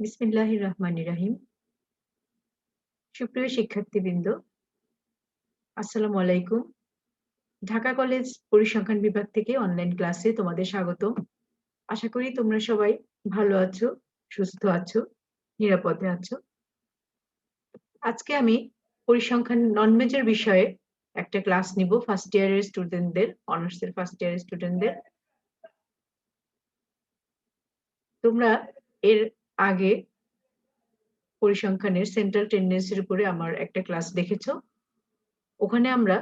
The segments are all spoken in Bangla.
বিসমিল্লাহির রহমানির রহিম। সুপ্রিয় শিক্ষার্থীবৃন্দ, আসসালামু আলাইকুম। ঢাকা কলেজ পরিসংখ্যান বিভাগ থেকে অনলাইন ক্লাসে তোমাদের স্বাগতম। আশা করি তোমরা সবাই ভালো আছো, সুস্থ আছো, নিরাপদে আছো। আজকে আমি পরিসংখ্যান নন মেজর বিষয়ে একটা ক্লাস নিব ফার্স্ট ইয়ারের স্টুডেন্টদের, অনার্সের ফার্স্ট ইয়ারের স্টুডেন্টদের। তোমরা এর আগে পরিসংখ্যানের সেন্ট্রাল টেন্ডেন্সির উপরে আমার একটা ক্লাস দেখেছো। ওখানে আমরা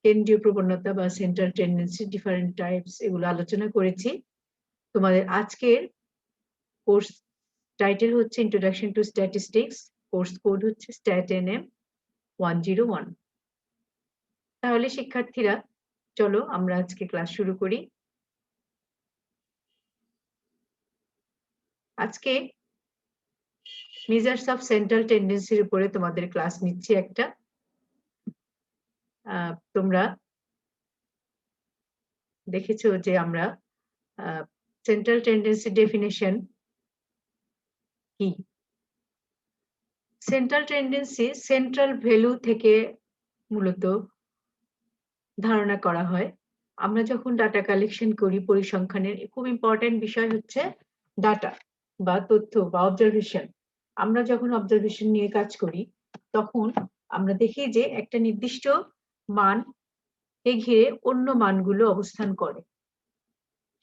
কেন্দ্রীয় প্রবণতা বা সেন্ট্রাল টেন্ডেন্সি ডিফারেন্ট টাইপস এগুলো আলোচনা করেছি। তোমাদের আজকের কোর্স টাইটেল হচ্ছে introduction to statistics, course code হচ্ছে StatNM 101। তাহলে শিক্ষার্থীরা চলো আমরা আজকে ক্লাস শুরু করি। আজকে মেজার্স অফ সেন্ট্রাল টেন্ডেন্সির উপরে তোমাদের ক্লাস নিচ্ছি একটা। তোমরা দেখেছো যে আমরা সেন্ট্রাল টেন্ডেন্সি ডেফিনেশন কি। সেন্ট্রাল টেন্ডেন্সি সেন্ট্রাল ভ্যালু থেকে মূলত ধারণা করা হয়। আমরা যখন ডাটা কালেকশন করি পরিসংখ্যানের খুব ইম্পর্টেন্ট বিষয় হচ্ছে ডাটা বা তথ্য বা অবজারভেশন। আমরা যখন অবজারভেশন নিয়ে কাজ করি তখন আমরা দেখি যে একটা নির্দিষ্ট মানকে ঘিরে অন্য মানগুলো অবস্থান করে।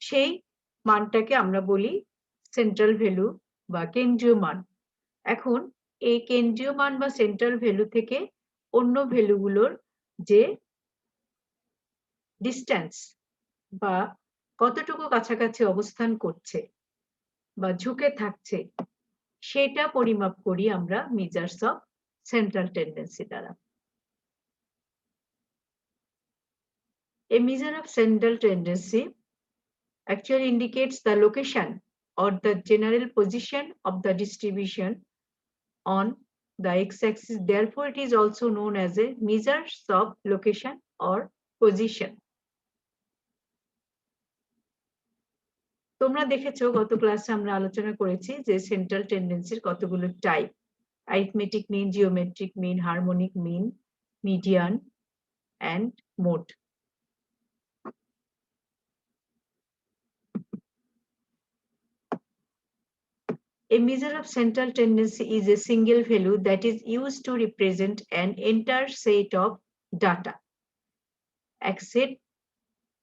সেই মানটাকে আমরা বলি সেন্ট্রাল ভ্যালু বা কেন্দ্রীয় মান। এখন এই কেন্দ্রীয় মান বা সেন্ট্রাল ভ্যালু থেকে অন্য ভ্যালুগুলোর যে ডিস্টেন্স বা কতটুকু কাছাকাছি অবস্থান করছে বা ঝুঁকে থাকছে সেটা পরিমাপ করি আমরা মেজার্স অফ সেন্ট্রাল টেন্ডেন্সি দ্বারা। A measure of central tendency actually indicates the location or the general position of the distribution on the x-axis. Therefore, it is also known as a measures of location or position. তোমরা দেখেছো গত ক্লাসে আমরা আলোচনা করেছি যে সেন্ট্রাল টেন্ডেন্সির কতগুলো type: arithmetic mean, geometric mean, harmonic mean, median and mode. A measure of central tendency is a single value that is used to represent an entire set of data. এক সেট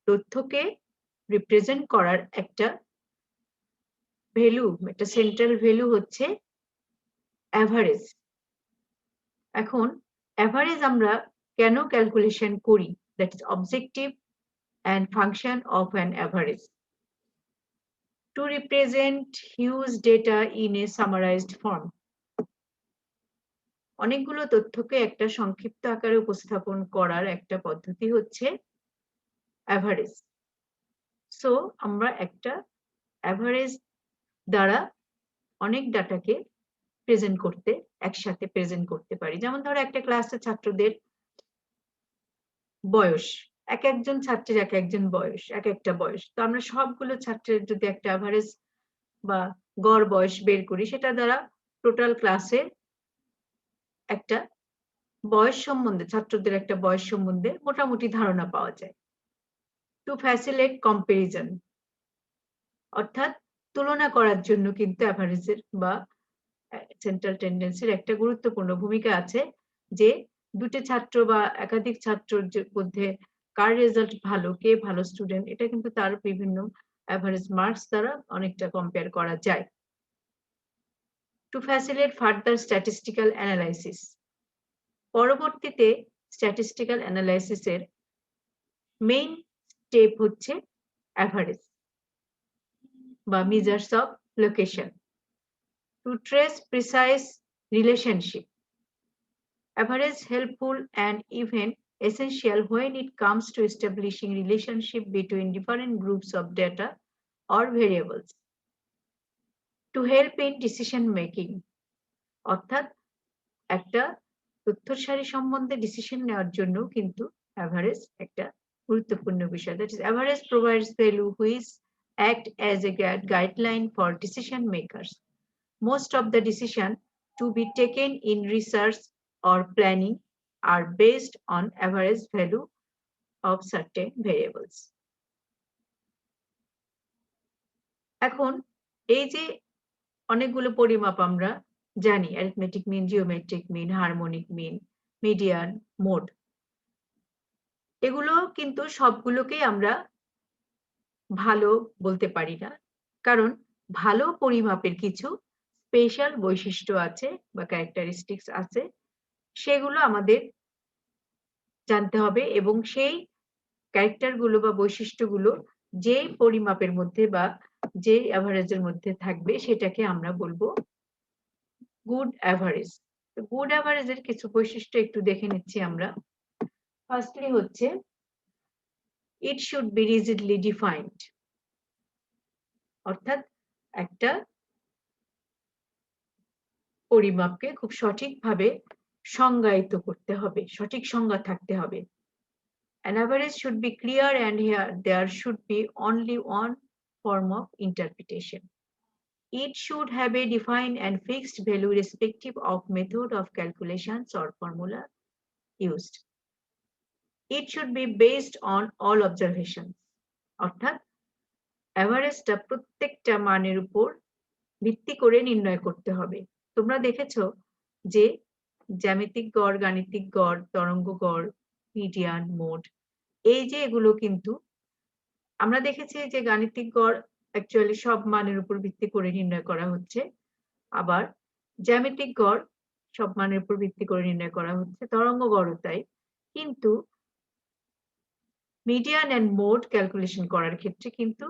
তথ্যকে রিপ্রেজেন্ট করার একটা ভ্যালু, একটা সেন্ট্রাল ভ্যালু হচ্ছে অ্যাভারেজ। এখন অ্যাভারেজ আমরা কেন ক্যালকুলেশন করি? That is objective and function of an average to represent huge data in a summarized form. অনেকগুলো তথ্যকে একটা সংক্ষিপ্ত আকারে উপস্থাপন করার একটা পদ্ধতি হচ্ছে অ্যাভারেজ। সো আমরা একটা অ্যাভারেজ দ্বারা অনেক ডাটাকে একসাথে প্রেজেন্ট করতে পারি। যেমন ধরো একটা ক্লাসে ছাত্রদের বয়স, এক একজন ছাত্রের এক একজন বয়স, এক একটা বয়স। তো আমরা সবগুলো ছাত্রের যদি একটা অ্যাভারেজ বা গড় বয়স বের করি, সেটা দ্বারা টোটাল ক্লাসের একটা বয়স সম্বন্ধে, ছাত্রদের একটা বয়স সম্বন্ধে মোটামুটি ধারণা পাওয়া যায়। টু ফ্যাসিলিটেট কম্পারিজন, অর্থাৎ তুলনা করার জন্য কিন্তু অ্যাভারেজের বা সেন্ট্রাল টেন্ডেন্সির একটা গুরুত্বপূর্ণ ভূমিকা আছে, যে দুটো ছাত্র বা একাধিক ছাত্রের মধ্যে কার রেজাল্ট ভালো, কে ভালো স্টুডেন্ট, এটা কিন্তু তার বিভিন্ন অ্যাভারেজ মার্কস দ্বারা অনেকটা কম্পেয়ার করা যায়। To facilitate further statistical analysis, পরবর্তীতে স্ট্যাটিস্টিক্যাল অ্যানালাইসিসের মেইন স্টেপ হচ্ছে অ্যাভারেজ বা measures of location. To trace precise relationship, average helpful and even essential when it comes to establishing relationship between different groups of data or variables. To help in decision making, অর্থাৎ একটা তথ্য সারি সম্বন্ধে ডিসিশন নেওয়ার জন্য কিন্তু অ্যাভারেজ একটা গুরুত্বপূর্ণ বিষয়। That is average provides value which act as a guideline for decision makers. Most of the decisions to be taken in research or planning are based on average value of certain variables. এখন এই যে অনেকগুলো পরিমাপ আমরা জানি, arithmetic mean, geometric mean, harmonic mean, median, mode, এগুলো কিন্তু সবগুলোকেই আমরা ভালো বলতে পারি না, কারণ ভালো পরিমাপের কিছু স্পেশাল বৈশিষ্ট্য আছে বা ক্যারেক্টারিস্টিক্স আছে, সেগুলো আমাদের জানতে হবে এবং সেই ক্যারেক্টারগুলো বা বৈশিষ্ট্যগুলো যে পরিমাপের মধ্যে বা যে অ্যাভারেজের মধ্যে থাকবে সেটাকে আমরা বলবো গুড অ্যাভারেজ। গুড অ্যাভারেজের কিছু বৈশিষ্ট্য একটু দেখে নিচ্ছি আমরা। ফার্স্টলি হচ্ছে ইট শুড বি রিজিডলি ডিফাইন্ড, অর্থাৎ একটা পরিমাপকে খুব সঠিকভাবে সংজ্ঞায়িত করতে হবে, সঠিক সংজ্ঞা থাকতে হবে। An average should be clear and here there should be only one form of interpretation. It should have a defined and fixed value irrespective of method of calculations or formula used. It should be based on all observations. অর্থাৎ অ্যাভারেজটা প্রত্যেকটা মানের উপর ভিত্তি করে নির্ণয় করতে হবে। তোমরা দেখেছো যে জ্যামিতিক গড়, গাণিতিক গড়, তরঙ্গ গড়, মিডিয়ান, মোড, এই যে এগুলো কিন্তু আমরা দেখেছি যে গাণিতিক গড় অ্যাকচুয়ালি সব মানের উপর ভিত্তি করে নির্ণয় করা হচ্ছে, আবার জ্যামিতিক গড় সব মানের উপর ভিত্তি করে নির্ণয় করা হচ্ছে, তরঙ্গ গড়ও তাই। কিন্তু মিডিয়ান এন্ড মোড ক্যালকুলেশন করার ক্ষেত্রে কিন্তু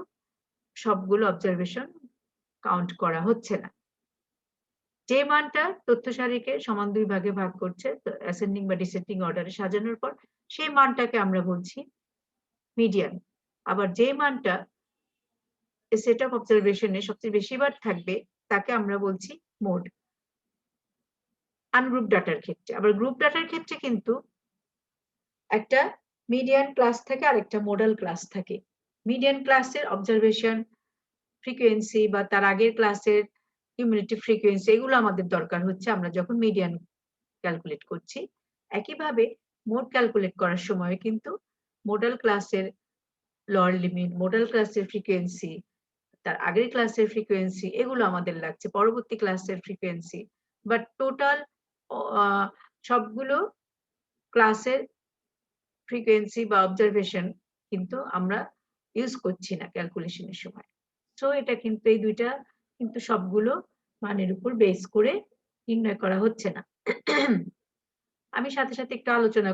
সবগুলো অবজারভেশন কাউন্ট করা হচ্ছে না। যে মানটা তথ্য সারিকে সমান দুই ভাগে ভাগ করছে অ্যাসেন্ডিং বা ডিসেন্ডিং অর্ডারে সাজানোর পর, সেই মানটাকে আমরা বলছি মিডিয়ান। আবার যে মানটা সেট অফ অবজারভেশনে সবচেয়ে বেশিবার থাকবে তাকে আমরা বলছি মোড। আনগ্রুপ ডাটার ক্ষেত্রে, আবার গ্রুপ ডাটার ক্ষেত্রে কিন্তু একটা মিডিয়ান ক্লাস থাকে আর একটা মোডাল ক্লাস থাকে। মিডিয়ান ক্লাসের অবজারভেশন ফ্রিকোয়েন্সি বা তার আগের ক্লাসের কিউমুলেটিভ ফ্রিকোয়েন্সি এগুলো আমাদের দরকার হচ্ছে আমরা যখন মিডিয়ান ক্যালকুলেট করছি। একইভাবে মোড ক্যালকুলেট করার সময় কিন্তু মোডাল ক্লাসের লোয়ার লিমিট, মোডাল ক্লাসের ফ্রিকোয়েন্সি, তার আগের ক্লাসের ফ্রিকোয়েন্সি এগুলো আমাদের লাগছে, পরবর্তী ক্লাসের ফ্রিকোয়েন্সি, বাট টোটাল সবগুলো ক্লাসের ফ্রিকোয়েন্সি বা অবজারভেশন কিন্তু আমরা ইউজ করছি না ক্যালকুলেশনের সময়। সো এটা কিন্তু এই দুইটা কিন্তু সবগুলো মানের উপর বেস করে নির্ণয় করা হচ্ছে না। আমি সাথে সাথে একটু আলোচনা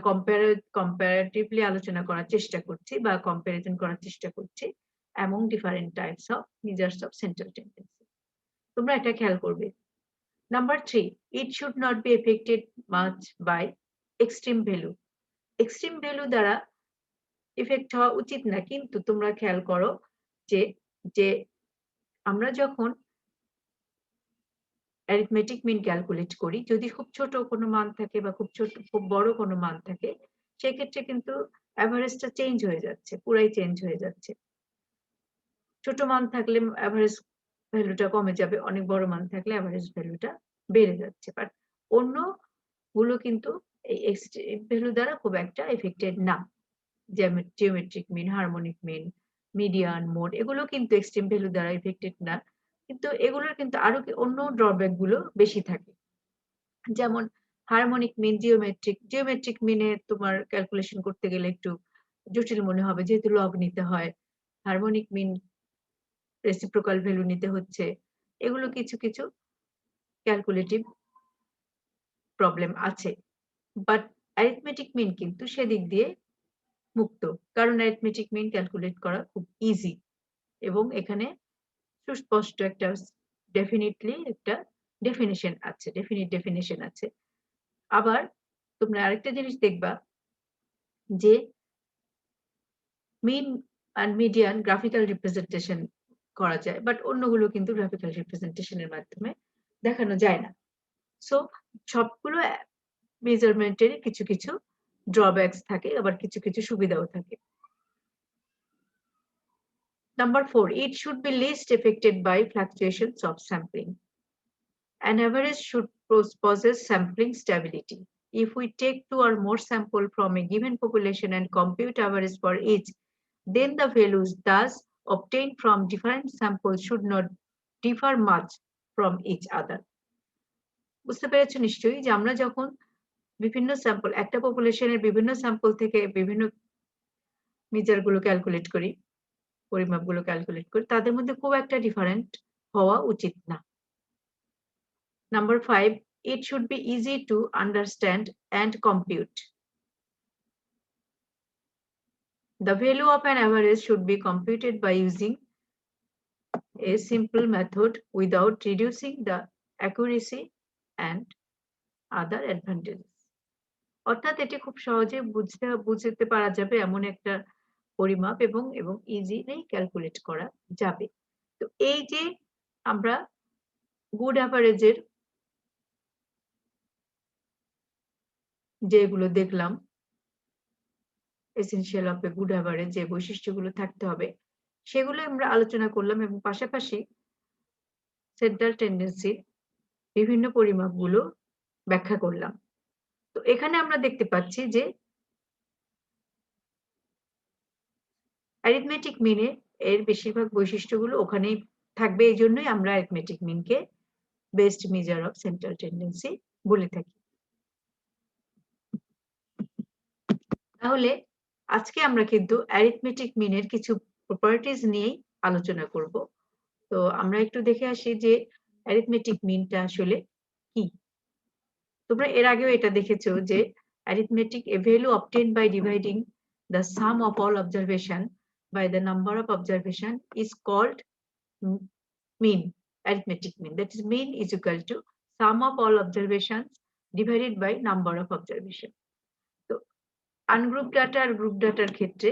কম্পারেটিভলি আলোচনা করার চেষ্টা করছি বা কম্পারিজন করার চেষ্টা করছি among different types of measures of central tendency. তোমরা এটা খেয়াল করবে। Number 3, it should not be affected much by extreme value. Extreme value দ্বারা ইফেক্ট হওয়া উচিত না, কিন্তু তোমরা খেয়াল করো যে যে আমরা যখন অ্যারিথমেটিক মিন ক্যালকুলেট করি, যদি খুব ছোট কোনো মান থাকে বা খুব বড় কোনো মান থাকে, সেক্ষেত্রে কিন্তু অ্যাভারেজটা চেঞ্জ হয়ে যাচ্ছে, পুরাই চেঞ্জ হয়ে যাচ্ছে। ছোট মান থাকলে অ্যাভারেজ ভ্যালুটা কমে যাবে, অনেক বড় মান থাকলে অ্যাভারেজ ভ্যালুটা বেড়ে যাচ্ছে। বাট অন্য গুলো কিন্তু এই এক্সট্রিম ভ্যালু দ্বারা খুব একটা এফেক্টেড না। Geometric mean, harmonic mean, median, mode এগুলো কিন্তু এক্সট্রিম ভ্যালু দ্বারা এফেক্টেড না, কিন্তু এগুলোর কিন্তু আরো অন্য ড্রব্যাক গুলো বেশি থাকে। যেমন হারমোনিক মিন, জিওমেট্রিক মিনে তোমার ক্যালকুলেশন করতে গেলে একটু জটিল মনে হবে, যেহেতু লগ নিতে হয়। হারমোনিক মিন রেসিপ্রোকাল ভ্যালু নিতে হচ্ছে, এগুলো কিছু কিছু ক্যালকুলেটিভ প্রবলেম আছে। বাট অ্যারিথমেটিক মিন কিন্তু সেদিক দিয়ে মুক্ত, কারণ অ্যারিথমেটিক মিন ক্যালকুলেট করা খুব ইজি এবং এখানে সুস্পষ্ট একটা ডেফিনিটলি একটা ডেফিনিট ডেফিনিশন আছে। আবার তোমরা আরেকটা জিনিস দেখবা যে মিন আর মিডিয়ান গ্রাফিক্যাল রিপ্রেজেন্টেশন করা যায়, বাট অন্যগুলো কিন্তু গ্রাফিক্যাল রিপ্রেজেন্টেশনের মাধ্যমে দেখানো যায় না। সো সবগুলো মেজারমেন্টের কিছু কিছু ড্রব্যাকস থাকে, আবার কিছু কিছু সুবিধাও থাকে। Number 4, it should be least affected by fluctuations of sampling. An average should possess sampling stability. If we take 2 or more samples from a given population and compute average for each, then the values thus obtained from different samples should not differ much from each other. বুঝতে পেরেছো নিশ্চয়ই যে আমরা যখন বিভিন্ন স্যাম্পল একটা পপুলেশনের বিভিন্ন স্যাম্পল থেকে বিভিন্ন মেজারগুলো ক্যালকুলেট করি, পরিমাপগুলো ক্যালকুলেট করি, তাদের মধ্যে খুব একটা ডিফারেন্ট হওয়া উচিত না। Number 5, it should be easy to understand and compute. The value of an average should be computed by using a simple method without reducing the accuracy and other advantages. অর্থাৎ এটি খুব সহজে বুঝতে পারা যাবে এমন একটা পরিমাপ এবং ইজিলি ক্যালকুলেট করা যাবে। তো এই যে আমরা গুড অ্যাভারেজের যেগুলো দেখলাম, essential of a good average যে বৈশিষ্ট্যগুলো থাকতে হবে সেগুলো আমরা আলোচনা করলাম এবং পাশাপাশি সেন্ট্রাল টেন্ডেন্সির বিভিন্ন পরিমাপগুলো ব্যাখ্যা করলাম। তো এখানে আমরা দেখতে পাচ্ছি যে অ্যারিথমেটিক মিনে এর বেশিরভাগ বৈশিষ্ট্যগুলো ওখানেই থাকবে, এই জন্যই আমরা arithmetic মিনকে best measure of central tendency বলে থাকি। তাহলে আজকে আমরা কিন্তু অ্যারিথমেটিক মিনের কিছু প্রপার্টিজ নিয়েই আলোচনা করব। তো আমরা একটু দেখে আসি যে অ্যারিথমেটিক মিনটা আসলে কি। তোমরা এর আগেও এটা দেখেছো যে arithmetic a value obtained by dividing the sum of all observation by the number of observation is called mean, arithmetic mean. That is, mean is equal to sum of all observations divided by number of observation. তো আনগ্রুপ ডাটা আর গ্রুপ ডাটার ক্ষেত্রে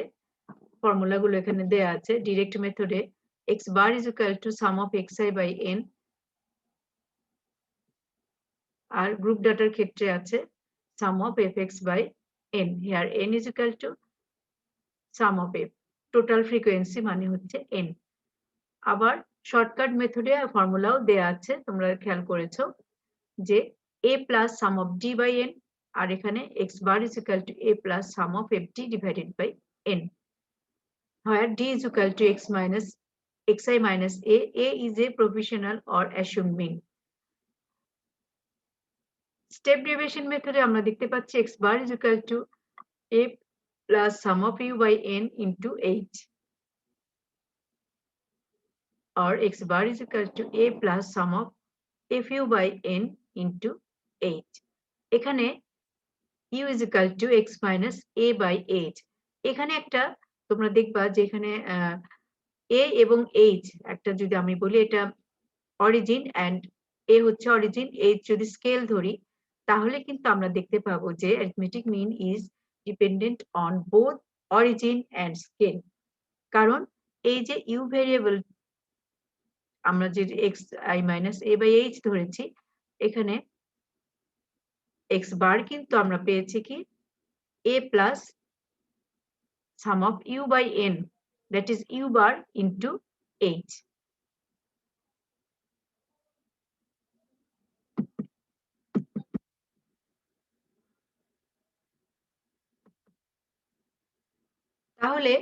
ফর্মুলাগুলো এখানে দেয়া আছে। ডিরেক্ট মেথডে x bar is equal to sum of xi by n, আর গ্রুপ ডাটার ক্ষেত্রে আছে sum of fx by n. Here n is equal to sum of f, total frequency মানে হচ্ছে n। আবার শর্টকাট মেথডে ফর্মুলাও দেয়া আছে, তোমরা খেয়াল করেছো যে a plus sum of d by n, আর এখানে x bar is equal to a plus sum of ft divided by n, where d is equal to x minus xi minus a. A is a provisional or assumed mean. Step derivation মেথডে আমরা দেখতে পাচ্ছি x bar is equal to a plus sum of u by n into h, or x bar is equal to a plus sum of fu by n into h. এখানে u is equal to x minus a by h. এখানে একটা তোমরা দেখবা যে এখানে a এবং h একটা যদি আমি বলি এটা অরিজিন এন্ড a হচ্ছে অরিজিন, h যদি স্কেল ধরি তাহলে কিন্তু আমরা দেখতে পাবো যে arithmetic mean is dependent on both origin and scale. কারণ এই যে u ভেরিয়েবল আমরা যে xi minus a by h ধরেছি, এখানে x বার কিন্তু আমরা পেয়েছি কি a plus sum of u by n, that is u bar into h. তাহলে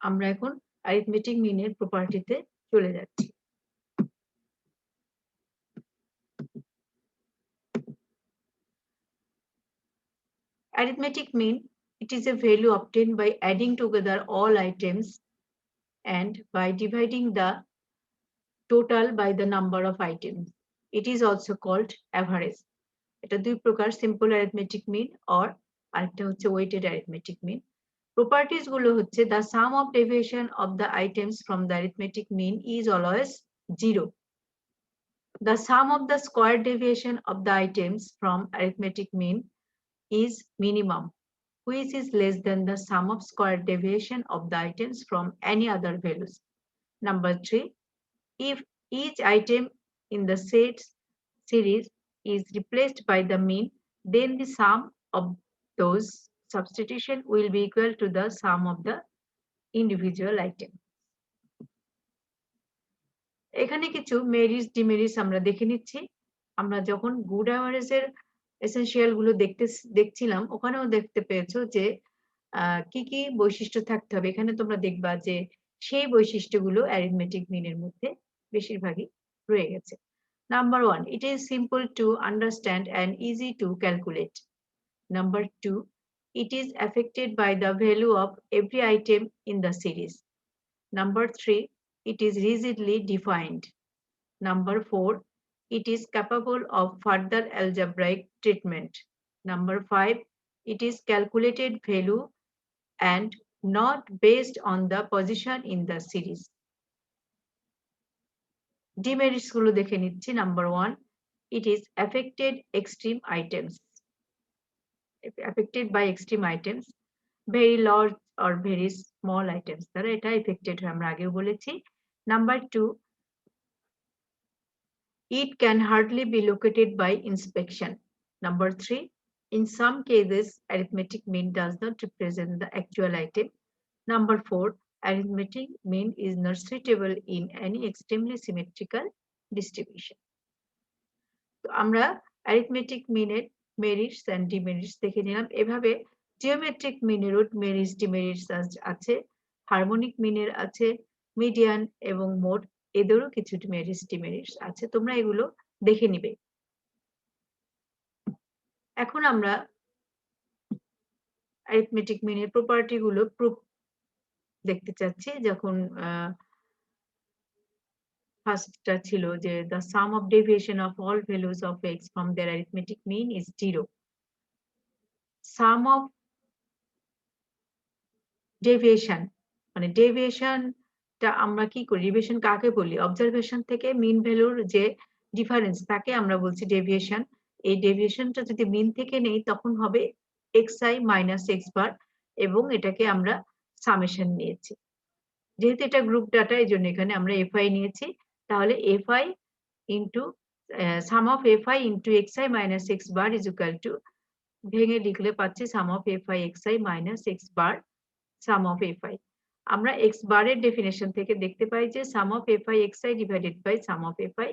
আমরা এখন অ্যারিথমেটিক মিনের প্রপার্টিতে চলে যাচ্ছি। Arithmetic mean, it is a value obtained by adding together all items and by dividing the total by the number of items. It is also called average. এটা দুই প্রকার, সিম্পল অ্যারিথমেটিক মিন আর আরেকটা হচ্ছে ওয়েটেড অ্যারিথমেটিক মিন। প্রপার্টিজ গুলো হচ্ছে the sum of deviation of the items from the arithmetic mean is always 0. The sum of the square deviation of the items from arithmetic mean is minimum, which is less than the sum of square deviation of the items from any other values. Number 3, if each item in the set series is replaced by the mean, then the sum of those substitution will be equal to the sum of the individual items. এখানে কিছু মেরিটস ডিমেরিটস আমরা দেখে নিচ্ছি। আমরা যখন গুড অ্যাভারেজের এসেনশিয়াল গুলো দেখছিলাম, ওখানেও দেখতে পেয়েছো যে কি কি বৈশিষ্ট্য থাকতে হবে। এখানে তোমরা দেখবা যে সেই বৈশিষ্ট্যগুলো অ্যারিথমেটিক মিনের মধ্যে বেশিরভাগই রয়ে গেছে। Number 1, it is simple to understand and easy to calculate. Number 2, it is affected by the value of every item in the series. Number 3, it is rigidly defined. Number 4, it is capable of further algebraic treatment. Number 5, it is calculated value and not based on the position in the series. Demerits গুলো দেখে নিচ্ছি। Number 1, it is affected extreme items. Affected by extreme items, very large or very small items দ্বারা এটা affected হয়, আমরা আগেও বলেছি। Number 2, it can hardly be located by inspection. Number 3, in some cases, arithmetic mean does not represent the actual item. Number 4, arithmetic mean is not suitable in any extremely symmetrical distribution. তো আমরা arithmetic mean এর merits and demerits দেখে নিলাম। এভাবে geometric mean এরও merits demerits আছে, harmonic mean এর আছে, median এবং mode এদেরও কিছু merits demerits আছে। তোমরা এগুলো দেখে নিবে। এখন আমরা arithmetic mean এর property গুলো proof দেখতে চাচ্ছি। যখন ফার্স্টটা ছিল যে the sum of deviation of all values of x from their arithmetic mean is 0. Sum of deviation মানে ডেভিয়েশনটা আমরা কি করি? ডেভিয়েশন কাকে বলি? অবজারভেশন থেকে মিন ভ্যালুর যে ডিফারেন্স তাকে আমরা বলছি ডেভিয়েশন। এই ডেভিয়েশনটা যদি মিন থেকে নেই তখন হবে xi মাইনাস x বার এবং এটাকে আমরা সামেশন নিয়েছি। যেহেতু এটা গ্রুপ ডাটা এই জন্য এখানে আমরা fi নিয়েছি। তাহলে fi into sum of fi into xi minus x bar is equal to ভেঙে লিখলে পাচ্ছি sum of fi xi minus x bar sum of fi. আমরা x বারের ডেফিনেশন থেকে দেখতে পাই যে sum of fi xi divided by sum of fi.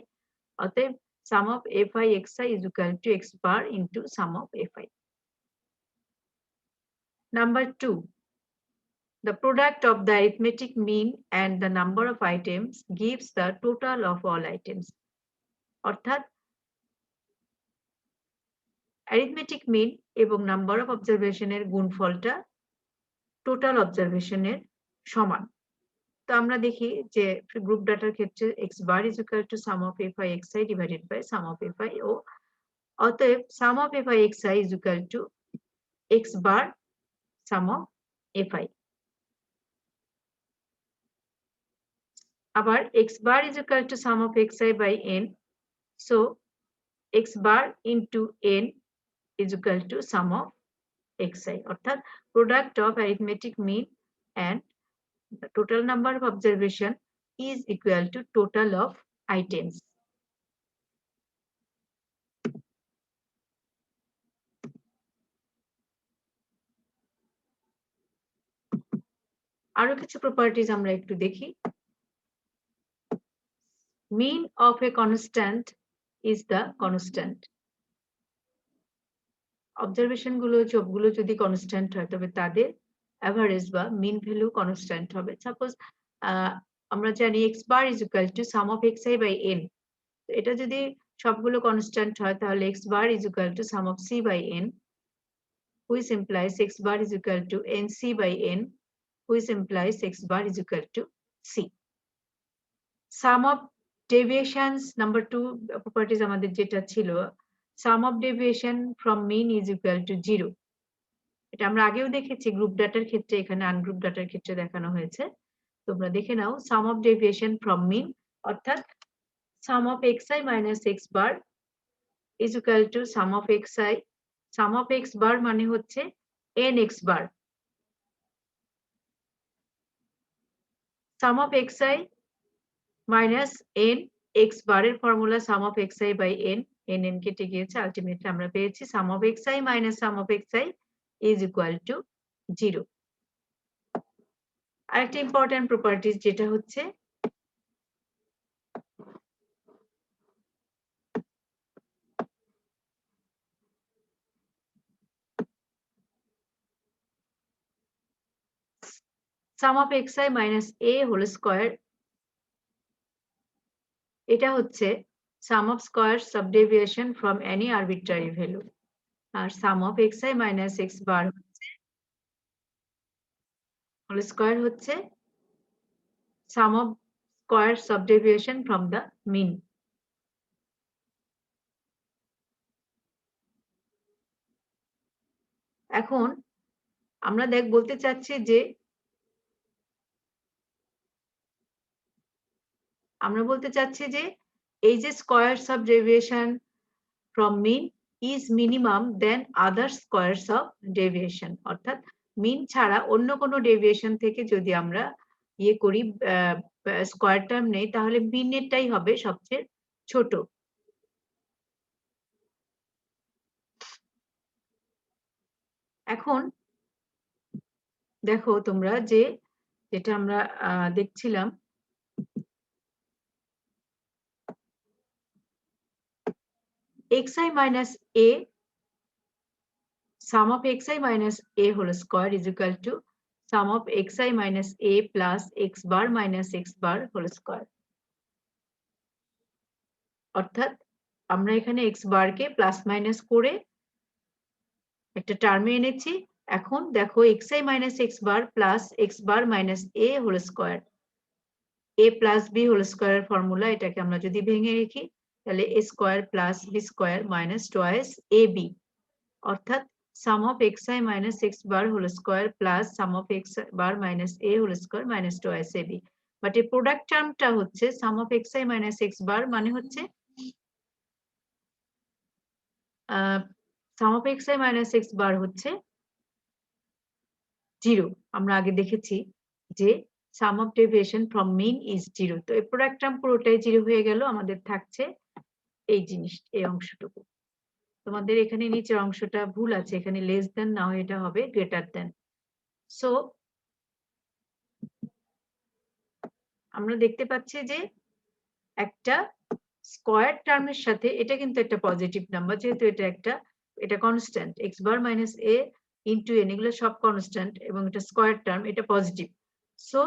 অতএব sum of fi xi is equal to x bar into sum of fi. Number 2, the product of the arithmetic mean and the number of items gives the total of all items. অর্থাৎ arithmetic mean এবং number of observation এর গুণফলটা টোটাল অবজারভেশনের সমান। তো আমরা দেখি যে গ্রুপ ডাটার ক্ষেত্রে x bar is equal to sum of fi xi divided by sum of fi ও অতএব sum of fi xi is equal to x bar sum of fi। আবার x bar is equal to sum of xi by n, so x bar into n is equal to sum of xi। অর্থাৎ product of arithmetic mean and the total number of observation is equal to total of items. আরো কিছু প্রপার্টিজ আমরা একটু দেখি। Mean of a constant is the constant. Observation গুলো সবগুলো যদি কনস্ট্যান্ট হয় তবে তাদের অ্যাভারেজ বা মিন ভ্যালু কনস্ট্যান্ট হবে। সাপোজ আমরা জানি x bar is equal to sum of xi by n। এটা যদি সবগুলো কনস্ট্যান্ট হয় তাহলে x bar is equal to sum of c by n, which implies x bar is equal to nc by n, which implies x bar is equal to c. Sum of deviations, number 2 properties আমাদের যেটা ছিল, sum of deviation from mean is equal to 0. এটা আমরা আগেও দেখেছি গ্রুপ ডাটার ক্ষেত্রে, এখানে আনগ্রুপ ডাটার ক্ষেত্রে দেখানো হয়েছে। তোমরা দেখে নাও sum of deviation from mean অর্থাৎ sum of xi minus x bar is equal to sum of xi, sum of x bar মানে হচ্ছে nx bar, sum of xi minus n x bar এর formula sum of xi by n, n কেটে গিয়েছে, আলটিমেটলি আমরা পেয়েছি sum of xi minus sum of xi is equal to 0. আরেকটা ইম্পর্টেন্ট প্রপার্টিজ যেটা হচ্ছে sum of xi minus a whole square এটা হচ্ছে sum of square sub deviation from any arbitrary value, আর sum of xi minus x bar whole square হচ্ছে sum of square sub deviation from the mean. এখন আমরা বলতে চাচ্ছি যে এই যে square sub deviation from mean is minimum then other squares of deviation, অর্থাৎ মিন ছাড়া অন্য কোনো ডেভিয়েশন থেকে যদি আমরা ইয়ে করি স্কয়ার টার্ম নেই তাহলে মিনেরটাই হবে সবচেয়ে ছোট। এখন দেখো তোমরা যে যেটা আমরা দেখছিলাম xi minus a sum of xi minus a whole square is equal to sum of xi minus a plus x bar minus x bar whole square, অর্থাৎ আমরা এখানে x বার কে প্লাস মাইনাস করে একটা টার্মে এনেছি। এখন দেখো xi minus x bar plus x bar minus a whole square, a plus b whole square formula, এটাকে আমরা যদি ভেঙে রাখি তাহলে a square plus b square minus twice ab, অর্থাৎ sum of xi minus x bar whole square plus sum of x bar minus a whole square minus twice ab, but এই প্রোডাক্ট টার্মটা হচ্ছে sum of xi minus x bar মানে হচ্ছে sum of xi minus x bar হচ্ছে 0। আমরা আগে দেখেছি যে sum of deviation from mean is 0, তো এই প্রোডাক্ট টার্ম পুরোটাই 0 হয়ে গেল, আমাদের থাকছে এই জিনিস, এই অংশটুকু। তোমাদের এখানে নিচের অংশটা ভুল আছে, এখানে লেস দেন না হয় এটা হবে গ্রেটার দেন। সো আমরা দেখতে পাচ্ছি যে একটা স্কয়ার টার্মের সাথে এটা কিন্তু একটা পজিটিভ নাম্বার, যেহেতু এটা constant x bar minus a into n, এগুলো সব কনস্ট্যান্ট এবং এটা স্কয়ার টার্ম, এটা পজিটিভ। সো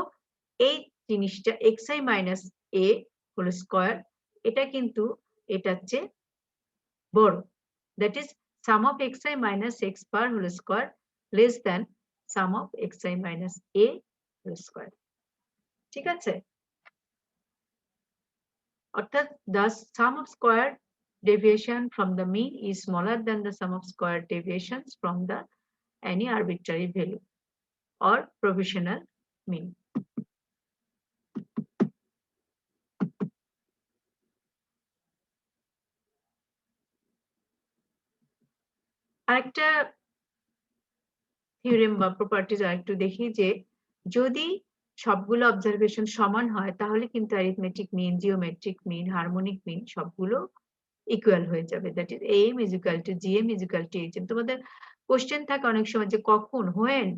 এই জিনিসটা xi minus a whole square এটা কিন্তু এটার চেয়ে বড়, that is sum of xi minus x bar whole square less than sum of xi minus a whole square. ঠিক আছে, অর্থাৎ the sum of square deviation from the mean is smaller than the sum of square deviations from the any arbitrary value or provisional mean. আরেকটা থিওরেম বা প্রপার্টিজ আরেকটু দেখি যে যদি সবগুলো অবজারভেশন সমান হয় তাহলে কিন্তু arithmetic mean, geometric mean, harmonic mean সবগুলো ইকুয়াল হয়ে যাবে, that is am is equal to gm is equal to hm। তোমাদের কোশ্চেন থাকে অনেক সময় যে কখন, when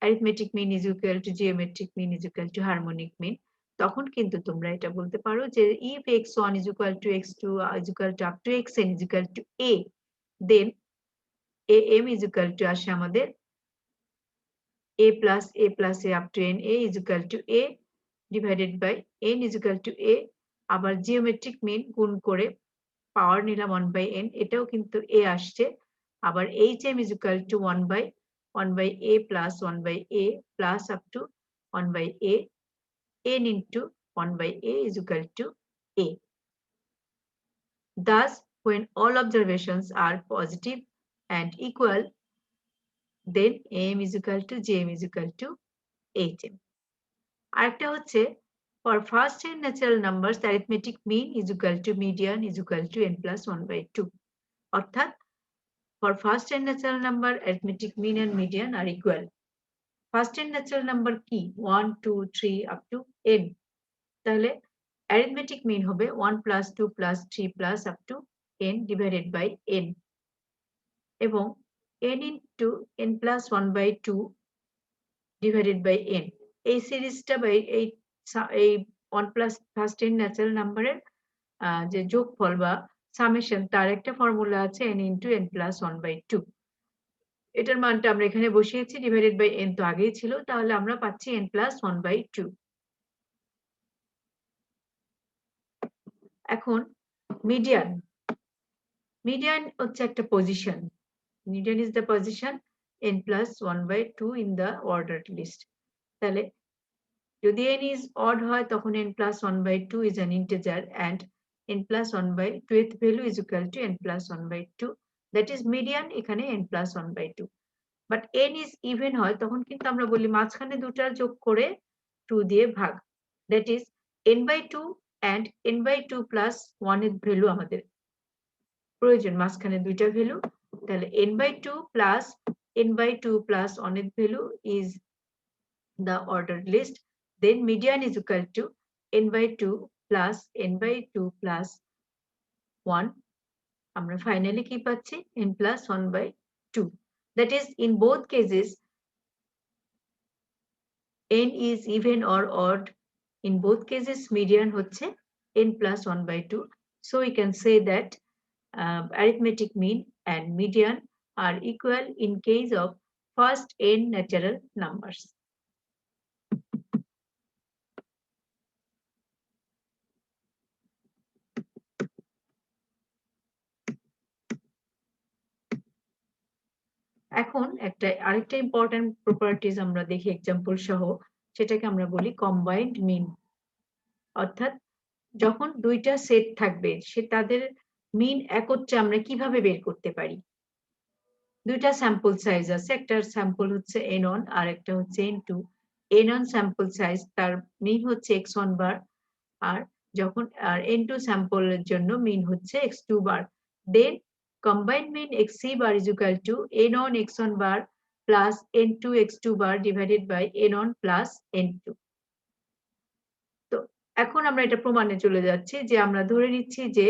arithmetic mean is equal to geometric mean is equal to harmonic mean, তখন কিন্তু তোমরা এটা বলতে পারো যে if x1 is equal to x2 is equal to up to xn is equal to a, then am is equal to আসে আমাদের a plus a up to n, a is equal to a divided by n is equal to a, আবার geometric mean গুণ করে পাওয়ার নিলাম 1 by n, এটাও কিন্তু a আসছে, আবার hm is equal to 1 by a plus 1 by a plus up to 1 by a, n into 1 by a is equal to a. Thus, when all observations are positive and equal, then am is equal to gm is equal to hm. আরেকটা হচ্ছে for first n natural numbers, the arithmetic mean is equal to median is equal to n plus 1 by 2, অর্থাৎ for first n natural number, arithmetic mean and median are equal. First n natural number কি 1 2 3 up to n, তাহলে arithmetic mean হবে 1 plus 2 plus 3 plus up to n divided by n, এবং n into n plus 1 by 2 divided by n, এই সিরিজটা বা এই 1 plus first n natural নাম্বারের যে যোগফল বা সামেশন, তার একটা ফর্মুলা আছে n into n plus 1 by 2, এটার মানটা আমরা এখানে বসিয়েছি, ডিভাইডেড বাই n তো আগেই ছিল, তাহলে আমরা পাচ্ছি n প্লাস 1/2। এখন মিডিয়ান। মিডিয়ান হচ্ছে একটা position. Median is the position n plus 1/2 in the ordered list. তাহলে যদি n is odd হয় তখন n plus 1/2 is an integer and n plus 1/2th value is equal to n plus 1/2. That is median এখানে n plus 1/2. But n is even হয় তখন কিন্তু আমরা বলি মাঝখানে দুটা যোগ করে 2 দিয়ে ভাগ। That is n/2 and n/2 plus 1 এর ভ্যালু আমাদের প্রয়োজন, মাঝখানে দুইটা ভ্যালু। তাহলে n/2 plus n/2 plus 1 এর value is the ordered list. Then median is equal to n/2 plus n/2 plus 1. আমরা finally কি পাচ্ছি n plus 1/2. That is in both cases n is even or odd. In both cases median হচ্ছে n plus 1/2. So we can say that arithmetic mean and median are equal in case of first n natural numbers. এখন আরেকটা ইম্পর্টেন্ট প্রপার্টিজ আমরা দেখি এক্সাম্পল সহ, সেটাকে আমরা বলি কম্বাইন্ড মিন। অর্থাৎ যখন দুইটা সেট থাকবে সে তাদের মিন একত্রে আমরা কিভাবে বের করতে পারি। দুইটা স্যাম্পল সাইজ আছে, একটা স্যাম্পল হচ্ছে n1 আর একটা হচ্ছে n2। n1 স্যাম্পল সাইজ তার মিন হচ্ছে x1 বার, আর যখন n2 স্যাম্পলের জন্য মিন হচ্ছে x2 bar. Then combined mean xc bar is equal to n1 x1 bar plus n2 x2 bar divided by n1 plus n2. তো এখন আমরা এটা প্রমাণে চলে যাচ্ছি যে আমরা ধরে নিচ্ছি যে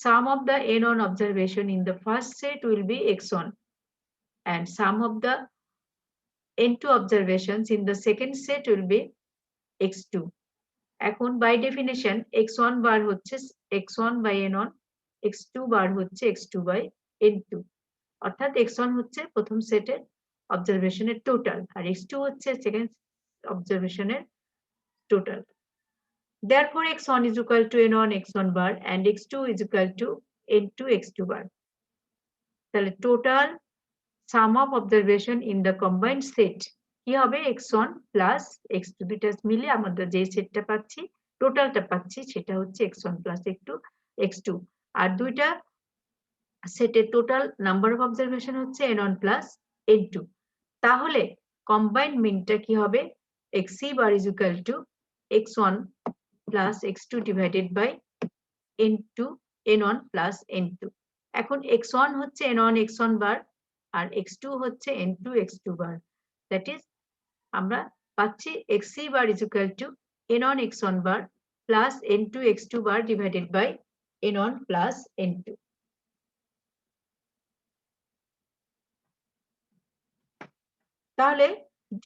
sum of the n1 observation in the first set will be x1 and sum of the n2 observations in the second set will be x2. এখন by definition x1 bar হচ্ছে x1 by n1, x2 বার হচ্ছে x2 by n2। অর্থাৎ x1 হচ্ছে প্রথম সেটের অবজারভেশনের টোটাল আর x2 হচ্ছে সেকেন্ড অবজারভেশনের total. Therefore x1 is equal to n1 x1 bar and x2 is equal to n2 x2 bar. তাহলে total some of observation in the combined set কি হবে x1 প্লাস x2, দুইটা মিলে আমরা যে সেটটা পাচ্ছি টোটালটা পাচ্ছি সেটা হচ্ছে x1 প্লাস x2। আর দুইটা সেটের টোটাল নাম্বার অফ অবজারভেশন হচ্ছে n1 প্লাস n2। তাহলে কম্বাইন্ড মিনটা কি হবে xc bar is equal to x1 plus x2 divided by n1 plus n2। এখন x1 হচ্ছে n1 x1 বার আর x2 হচ্ছে n2 x2 bar. That is আমরা পাচ্ছি xc bar is equal to n1 x1 bar plus n2 x2 bar divided by n1 plus n2। তাহলে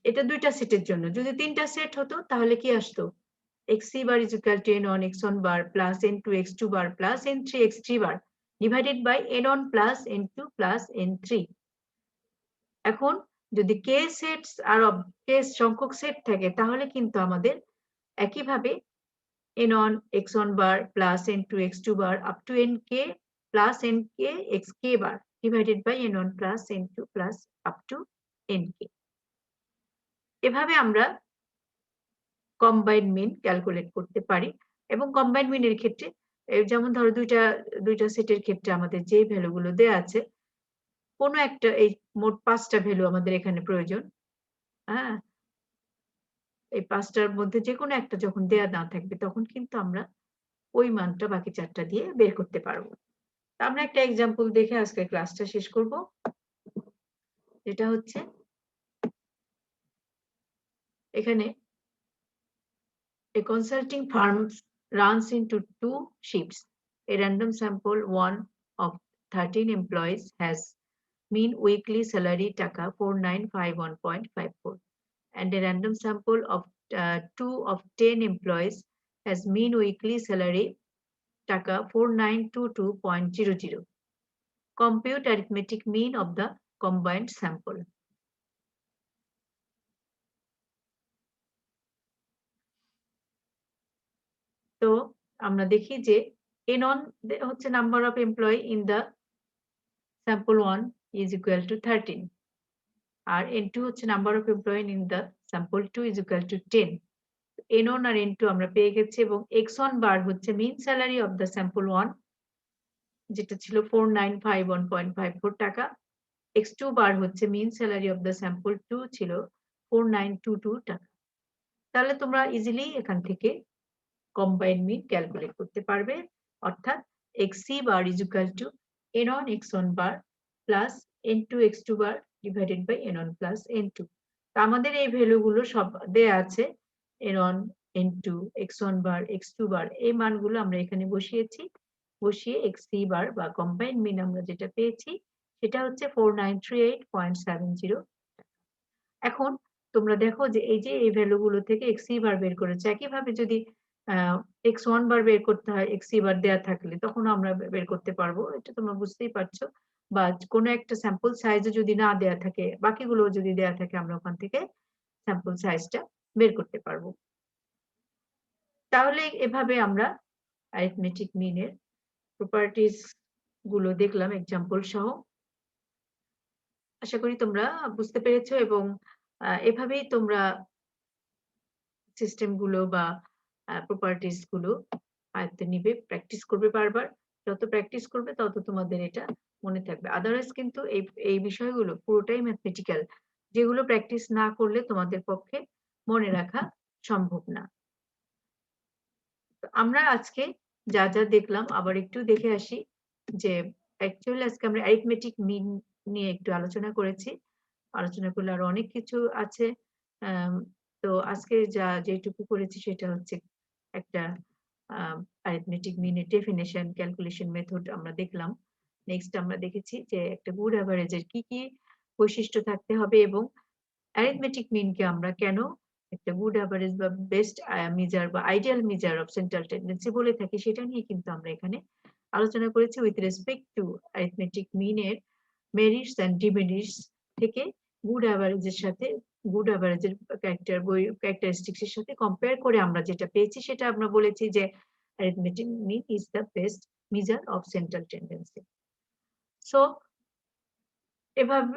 এটা দুইটা সেটের জন্য। যদি তিনটা সেট হতো তাহলে কি আসতো xc bar is equal to n1 x1 bar plus n2 x2 bar plus n3 x3 bar divided by n1 plus n2 plus n3। এখন যদি k সেটস আর k সংখ্যক সেট থাকে তাহলে কিন্তু আমাদের একইভাবে n1 x1 bar plus n2 x2 bar up to nk plus nk xk bar divided by n1 plus n2 plus up to nk। এভাবে আমরা কম্বাইন্ড মিন ক্যালকুলেট করতে পারি। এবং কম্বাইন্ড মিনের ক্ষেত্রে যেমন ধরো দুইটা সেটের ক্ষেত্রে আমাদের যে ভ্যালুগুলো দেয়া আছে কোনো একটা এই মোট 5টা ভ্যালু আমাদের এখানে প্রয়োজন। হ্যাঁ, এই 5টার মধ্যে যে কোনো একটা যখন দেয়া না থাকবে তখন কিন্তু আমরা ওই মানটা বাকি 4টা দিয়ে বের করতে পারবো। আমরা একটা এক্সাম্পল দেখে আজকে ক্লাসটা শেষ করব, যেটা হচ্ছে এখানে a consulting firm runs into 2 shifts. A random sample 1 of 13 employees has mean weekly salary taka 4951.54 and a random sample of 2 of 10 employees has mean weekly salary taka 4922.00. Compute arithmetic mean of the combined sample. তো আমরা দেখি যে N1 হচ্ছে number of employee in the sample 1 is equal to 13. R N2 হচ্ছে number of employee in the sample 2 is equal to 10. N1 R N2 আমরা পেয়ে গেছি এবং X1 বার হচ্ছে mean salary of the sample 1 যেটা ছিল 4951.54 টাকা। X2 বার হচ্ছে mean salary of the sample 2 ছিল 4922 টাকা। তাহলে তোমরা ইজিলি এখান থেকে combined mean ক্যালকুলেট করতে পারবে, অর্থাৎ XC bar is equal to N1 X1 bar plus N2 X2 bar divided by N1 plus N2. তো আমাদের এই ভ্যালু গুলো সব দেয়া আছে, N1 N2 X1 বার X2 বার এই মানগুলো আমরা এখানে বসিয়েছি, বসিয়ে XC বার বা combined mean আমরা যেটা পেয়েছি সেটা হচ্ছে 4938.70। এখন তোমরা দেখো যে এই যে এই ভ্যালু গুলো থেকে XC বার বের করেছে, একইভাবে যদি X1 বার বের করতে হয় XC বার দেয়া থাকলে তখন আমরা বের করতে পারবো, এটা তোমরা বুঝতেই পারছো। বা কোনো একটা স্যাম্পল সাইজে যদি না দেয়া থাকে, বাকিগুলো যদি দেয়া থাকে আমরা ওখান থেকে স্যাম্পল সাইজটা বের করতে পারবো। তাহলে এভাবে আমরা অ্যারিথমেটিক মিন এর প্রপার্টিজ গুলো দেখলাম এক্সাম্পল সহ। আশা করি তোমরা বুঝতে পেরেছো এবং এভাবেই তোমরা সিস্টেম গুলো বা প্রপার্টিজ গুলো আয়ত্তে নিবে, প্র্যাকটিস করবে বারবার। যত প্র্যাকটিস করবে তত তোমাদের এটা মনে থাকবে। আদারওয়াইজ কিন্তু এই বিষয়গুলো পুরোটাই ম্যাথমেটিক্যাল, যেগুলো প্র্যাকটিস না করলে তোমাদের পক্ষে মনে রাখা সম্ভব না। আমরা আজকে যা যা দেখলাম আবার একটু দেখে আসি যে অ্যাকচুয়ালি আজকে আমরা অ্যারিথমেটিক মিন নিয়ে একটু আলোচনা করেছি। আলোচনা করলে আরো অনেক কিছু আছে। তো আজকে যেটুকু করেছি সেটা হচ্ছে একটা অ্যারিথমেটিক মিনের ডেফিনিশন, ক্যালকুলেশন মেথড আমরা দেখলাম। নেক্সট আমরা দেখেছি যে একটা গুড অ্যাভারেজের কি কি বৈশিষ্ট্য থাকতে হবে এবং অ্যারিথমেটিক মিনকে আমরা কেন একটা গুড অ্যাভারেজ বা বেস্ট মেজার বা ideal measure of central tendency বলে থাকি, সেটা নিয়ে কিন্তু আমরা এখানে আলোচনা করেছি উইথ রেসপেক্ট টু অ্যারিথমেটিক মিনের মেরিটস এন্ড ডিমেরিটস থেকে গুড অ্যাভারেজের সাথে গুড অ্যাভারেজের ক্যারেক্টারিস্টিক্স এর সাথে কম্পেয়ার করে আমরা যেটা পেয়েছি সেটা আমরা বলেছি যে arithmetic mean is the best measure of central tendency. So এভাবে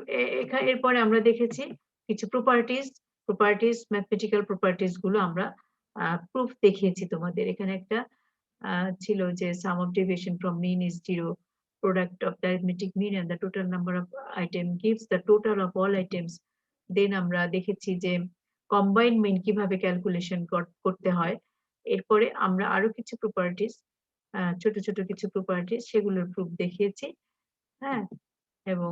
এরপরে আমরা দেখেছি কিছু প্রপার্টিজ ম্যাথমেটিক্যাল প্রপার্টিজ গুলো আমরা প্রুফ দেখিয়েছি তোমাদের। এখানে একটা ছিল যে sum of deviation from mean is 0, product of the arithmetic mean and the total number of item gives the total of all items. দেন আমরা দেখেছি যে কম্বাইন্ড মিন কিভাবে ক্যালকুলেশন করতে হয়। এরপরে আমরা আরো কিছু প্রপার্টিজ, ছোট ছোট কিছু প্রপার্টিজ সেগুলোর প্রুফ দেখিয়েছি। হ্যাঁ, এবং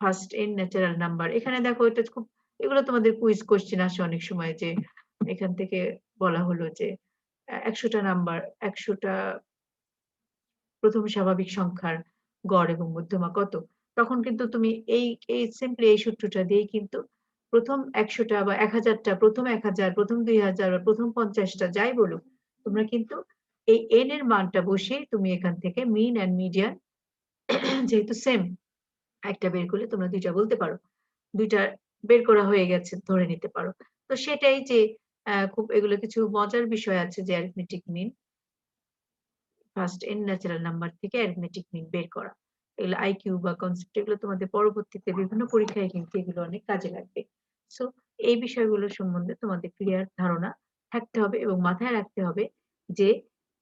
ফার্স্ট ইন ন্যাচারাল নাম্বার, এখানে দেখো এটা খুব, এগুলো তোমাদের কুইজ কোশ্চেন আসে অনেক সময় যে এখান থেকে বলা হলো যে 100টা নাম্বার, 100টা প্রথম স্বাভাবিক সংখ্যার গড় এবং মধ্যমা কত, তখন কিন্তু তুমি এই সিম্পলি এই সূত্রটা দিয়েই কিন্তু প্রথম 100টা বা 1000টা, প্রথম 1000, প্রথম 2000 বা প্রথম 50টা যাই বলুক, তোমরা কিন্তু এই n এর মানটা বসিয়ে তুমি এখান থেকে মিন এন্ড মিডিয়ান যেহেতু সেম একটা বের করলে তোমরা দুইটা বলতে পারো, দুইটা বের করা হয়ে গেছে ধরে নিতে পারো। তো সেটাই যে খুব এগুলো কিছু মজার বিষয় আছে যে arithmetic mean, first n natural number থেকে অ্যারিথমেটিক মিন বের করা, এগুলো আইকিউ বা কনসেপ্ট, এগুলো তোমাদের পরবর্তীতে বিভিন্ন পরীক্ষায় কিন্তু এগুলো অনেক কাজে লাগবে। সো এই বিষয়গুলো সম্বন্ধে তোমাদের ক্লিয়ার ধারণা থাকতে হবে এবং মাথায় রাখতে হবে যে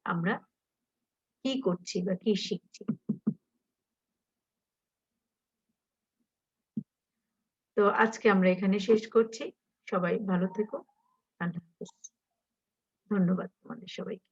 আমরা কি করছি বা কি শিখছি। তো আজকে আমরা এখানে শেষ করছি। সবাই ভালো থেকো। আল্লাহ হাফেজ। ধন্যবাদ তোমাদের সবাইকে।